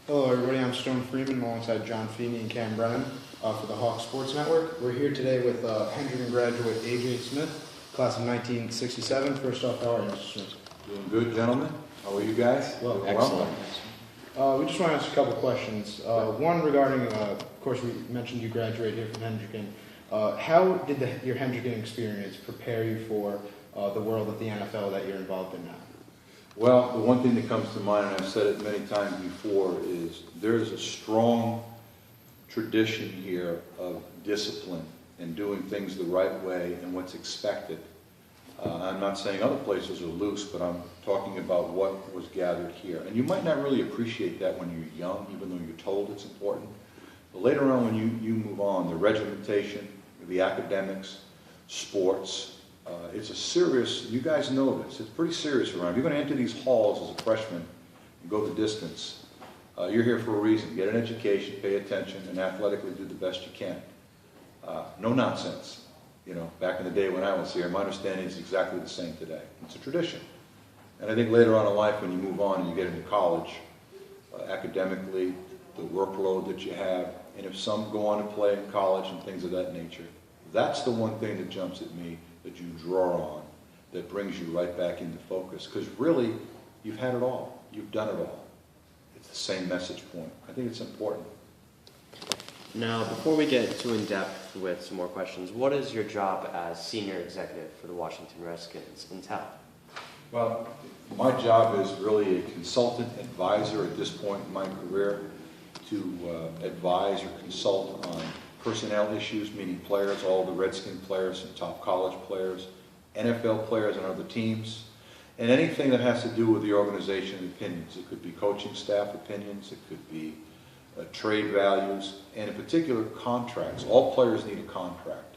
Hello everybody, I'm Stone Freeman alongside John Feeney and Cam Brennan for the Hawk Sports Network. We're here today with Hendricken graduate A.J. Smith, class of 1967. First off, how are you, Mr. Smith? Doing good, gentlemen. How are you guys? Well, Excellent. We just want to ask a couple questions. One regarding, of course, we mentioned you graduated here from Hendricken. How did your Hendricken experience prepare you for the world of the NFL that you're involved in now? Well, the one thing that comes to mind, and I've said it many times before, is there's a strong tradition here of discipline and doing things the right way and what's expected. I'm not saying other places are loose, but I'm talking about what was gathered here. And you might not really appreciate that when you're young, even though you're told it's important. But later on, when you move on, the regimentation, the academics, sports, it's a serious, you guys know this, it's pretty serious around. If you're going to enter these halls as a freshman and go the distance, you're here for a reason. Get an education, pay attention, and athletically do the best you can. No nonsense. You know, back in the day when I was here, my understanding is exactly the same today. It's a tradition. And I think later on in life when you move on and you get into college, academically, the workload that you have, and if some go on to play in college and things of that nature, that's the one thing that jumps at me that you draw on, that brings you right back into focus. Because really, you've had it all. You've done it all. It's the same message point. I think it's important. Now, before we get too in-depth with some more questions, what is your job as senior executive for the Washington Redskins entail? Well, my job is really a consultant advisor at this point in my career to advise or consult on personnel issues, meaning players, all the Redskin players and top college players, NFL players and other teams, and anything that has to do with the organization opinions. It could be coaching staff opinions, it could be trade values, and in particular contracts. All players need a contract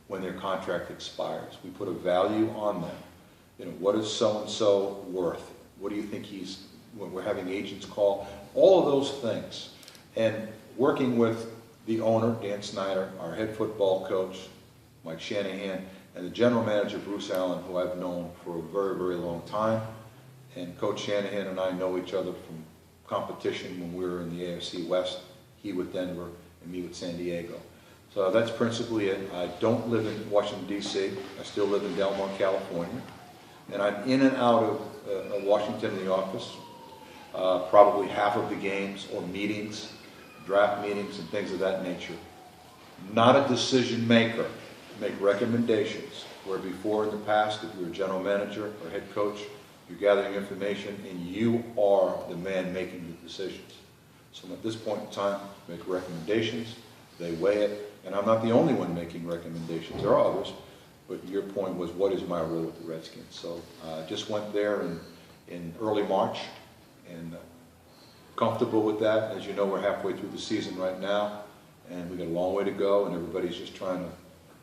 when their contract expires. We put a value on them. You know, what is so-and-so worth? What do you think when we're having agents call? All of those things. And working with the owner, Dan Snyder, our head football coach, Mike Shanahan, and the general manager, Bruce Allen, who I've known for a very, very long time. And Coach Shanahan and I know each other from competition when we were in the AFC West, he with Denver and me with San Diego. So that's principally it. I don't live in Washington, D.C. I still live in Delmont, California. And I'm in and out of Washington in the office, probably half of the games or meetings, draft meetings and things of that nature. Not a decision maker. Make recommendations, where before in the past, if you were a general manager or head coach, you're gathering information and you are the man making the decisions. So at this point in time, make recommendations, they weigh it, and I'm not the only one making recommendations. There are others, but your point was, what is my role with the Redskins? So I just went there in early March, and comfortable with that. As you know, we're halfway through the season right now, and we've got a long way to go, and everybody's just trying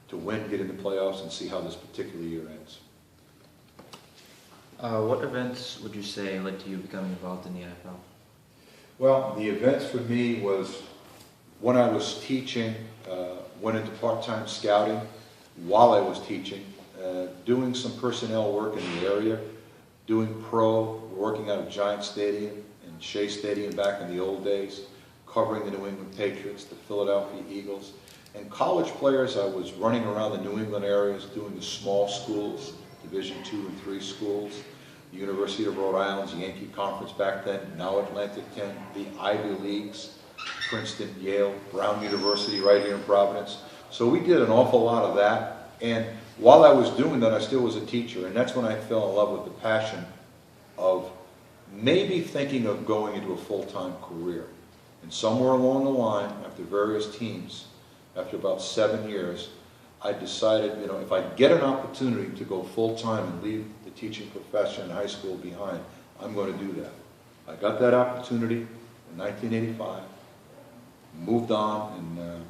to win, get in the playoffs, and see how this particular year ends. What events would you say led to you becoming involved in the NFL? Well, the events for me was when I was teaching, went into part-time scouting while I was teaching, doing some personnel work in the area, doing working out of Giant Stadium and Shea Stadium back in the old days, covering the New England Patriots, the Philadelphia Eagles. And college players, I was running around the New England areas doing the small schools, Division II and III schools, the University of Rhode Island's Yankee Conference back then, now Atlantic 10, the Ivy Leagues, Princeton, Yale, Brown University right here in Providence. So we did an awful lot of that. And while I was doing that, I still was a teacher. And that's when I fell in love with the passion of maybe thinking of going into a full-time career. And somewhere along the line, after various teams, after about 7 years, I decided, you know, if I get an opportunity to go full-time and leave the teaching profession in high school behind, I'm going to do that. I got that opportunity in 1985, moved on, and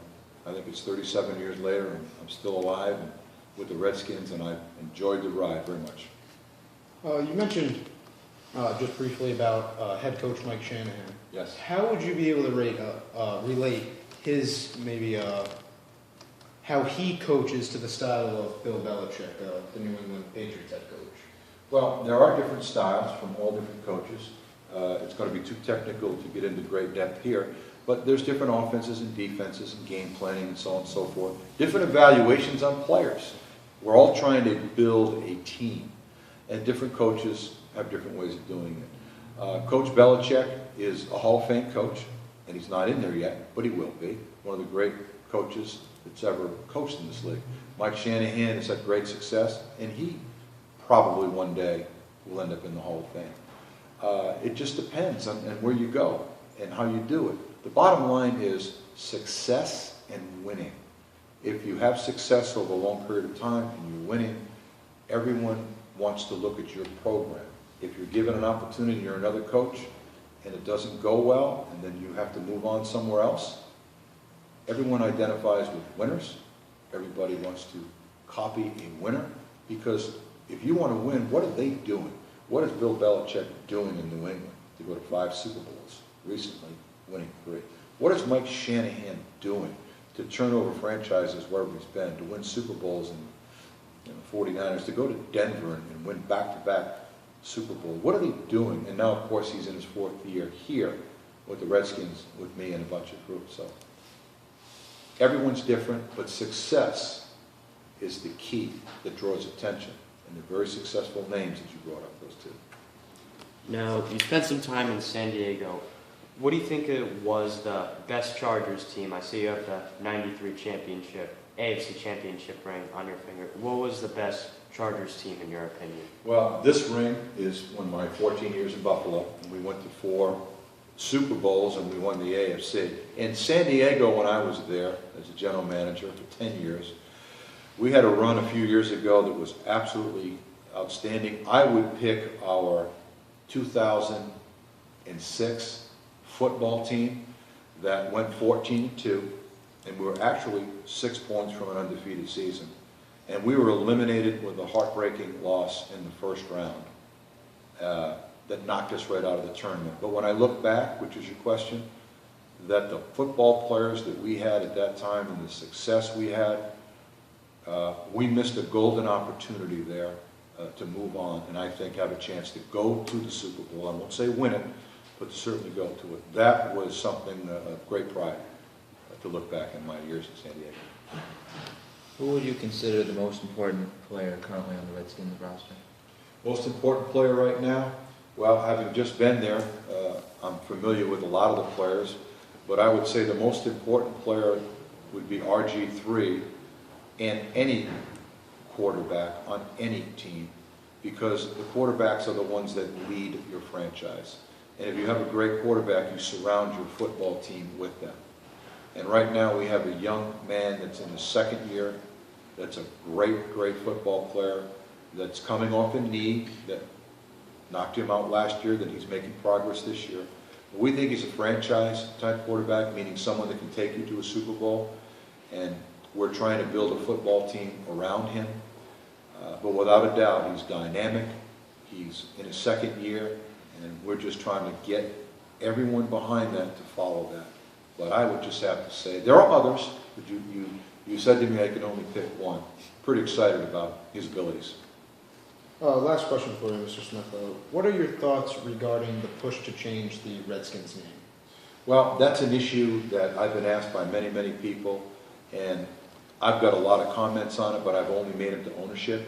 I think it's 37 years later, and I'm still alive and with the Redskins, and I've enjoyed the ride very much. You mentioned just briefly about head coach Mike Shanahan. Yes. How would you be able to relate his maybe how he coaches to the style of Bill Belichick, the New England Patriots head coach? Well, there are different styles from all different coaches. It's going to be too technical to get into great depth here. But there's different offenses and defenses and game planning and so on and so forth. Different evaluations on players. We're all trying to build a team. And different coaches have different ways of doing it. Coach Belichick is a Hall of Fame coach, and he's not in there yet, but he will be. One of the great coaches that's ever coached in this league. Mike Shanahan has had great success, and he probably one day will end up in the Hall of Fame. It just depends on where you go and how you do it. The bottom line is success and winning. If you have success over a long period of time and you're winning, everyone wants to look at your program. If you're given an opportunity and you're another coach and it doesn't go well and then you have to move on somewhere else, everyone identifies with winners. Everybody wants to copy a winner, because if you want to win, what are they doing? What is Bill Belichick doing in New England to go to 5 Super Bowls recently, winning 3? What is Mike Shanahan doing to turn over franchises wherever he's been, to win Super Bowls and 49ers, to go to Denver and win back-to-back Super Bowl? What are they doing? And now, of course, he's in his 4th year here with the Redskins, with me and a bunch of groups. So everyone's different, but success is the key that draws attention. And they're very successful names that you brought up, those two. Now, you spent some time in San Diego. What do you think it was the best Chargers team? I see you have the '93 championship, AFC championship ring on your finger. What was the best Chargers team in your opinion? Well, this ring is one of my 14 years in Buffalo. And we went to 4 Super Bowls and we won the AFC. In San Diego, when I was there as a general manager for 10 years, we had a run a few years ago that was absolutely outstanding. I would pick our 2006 football team that went 14-2, and we were actually 6 points from an undefeated season. And we were eliminated with a heartbreaking loss in the first round that knocked us right out of the tournament. But when I look back, which is your question, that the football players that we had at that time and the success we had, we missed a golden opportunity there to move on, and I think have a chance to go to the Super Bowl. I won't say win it, but to certainly go to it. That was something of great pride to look back in my years in San Diego. Who would you consider the most important player currently on the Redskins roster? Most important player right now? Well, having just been there, I'm familiar with a lot of the players, but I would say the most important player would be RG3 and any quarterback on any team, because the quarterbacks are the ones that lead your franchise. And if you have a great quarterback, you surround your football team with them. And right now we have a young man that's in his 2nd year, that's a great, great football player, that's coming off a knee that knocked him out last year, that he's making progress this year. But we think he's a franchise-type quarterback, meaning someone that can take you to a Super Bowl, and we're trying to build a football team around him. But without a doubt, he's dynamic, he's in his 2nd year, and we're just trying to get everyone behind that to follow that. But I would just have to say, there are others, but you said to me I could only pick one. Pretty excited about his abilities. Last question for you, Mr. Smith. What are your thoughts regarding the push to change the Redskins name? Well, that's an issue that I've been asked by many, many people, and I've got a lot of comments on it, but I've only made it to ownership,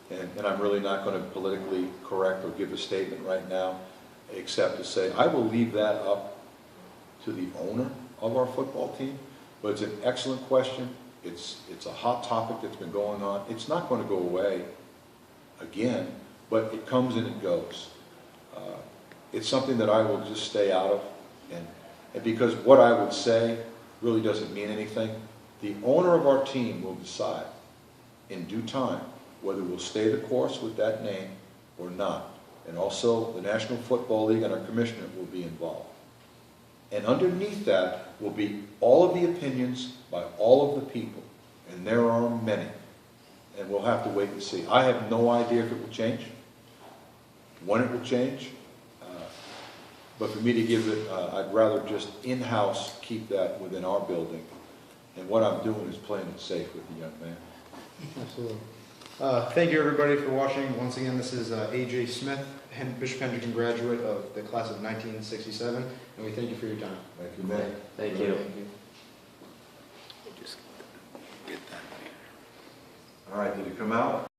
and I'm really not going to politically correct or give a statement right now, except to say I will leave that up to the owner of our football team. But it's an excellent question. It's a hot topic that's been going on. It's not going to go away again, but it comes and it goes. It's something that I will just stay out of, and because what I would say really doesn't mean anything. The owner of our team will decide in due time whether we'll stay the course with that name or not. And also the National Football League and our commissioner will be involved. And underneath that will be all of the opinions by all of the people, and there are many. And we'll have to wait and see. I have no idea if it will change, when it will change. But for me to give it, I'd rather just in-house keep that within our building. And what I'm doing is playing it safe with the young man. Absolutely. Thank you, everybody, for watching. Once again, this is A.J. Smith, Bishop Hendricken graduate of the class of 1967, and we thank you for your time. Thank you, man. Thank you. All right, did it come out?